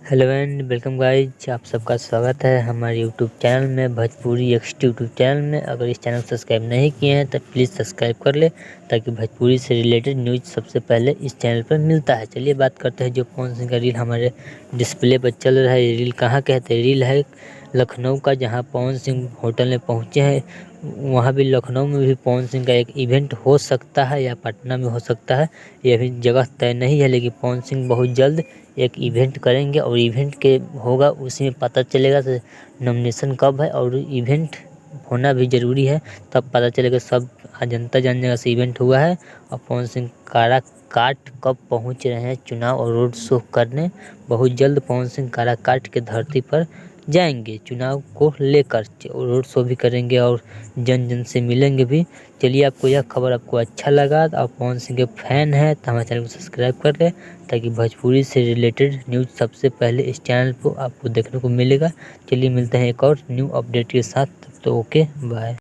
Hello and welcome guys, आप सबका स्वागत है हमारे यूट्यूब चैनल में भोजपुरी एक्सटी यूट्यूब चैनल में। अगर इस चैनल को सब्सक्राइब नहीं किए हैं तो प्लीज़ सब्सक्राइब कर ले ताकि भोजपुरी से रिलेटेड न्यूज़ सबसे पहले इस चैनल पर मिलता है। चलिए बात करते हैं जो पवन सिंह का रील हमारे डिस्प्ले पर चल रहा है। ये रील कहाँ का है तो रील है लखनऊ का, जहाँ पवन सिंह होटल में पहुँचे हैं। वहाँ भी लखनऊ में भी पवन सिंह का एक इवेंट हो सकता है या पटना में हो सकता है, ये अभी जगह तय नहीं है। लेकिन पवन सिंह बहुत जल्द एक इवेंट करेंगे और इवेंट के होगा उसी में पता चलेगा कि नॉमिनेशन कब है और इवेंट होना भी ज़रूरी है, तब पता चलेगा। सब जनता जान जाएगा से इवेंट हुआ है। और पवन सिंह काराकाट कब पहुंच रहे हैं चुनाव और रोड शो करने। बहुत जल्द पवन सिंह काराकाट के धरती पर जाएंगे चुनाव को लेकर, रोड शो भी करेंगे और जन जन से मिलेंगे भी। चलिए, आपको यह खबर आपको अच्छा लगा और पवन सिंह के फैन है तो हमारे चैनल को सब्सक्राइब कर लें ताकि भोजपुरी से रिलेटेड न्यूज़ सबसे पहले इस चैनल पर आपको देखने को मिलेगा। चलिए मिलते हैं एक और न्यू अपडेट के साथ, तो ओके बाय।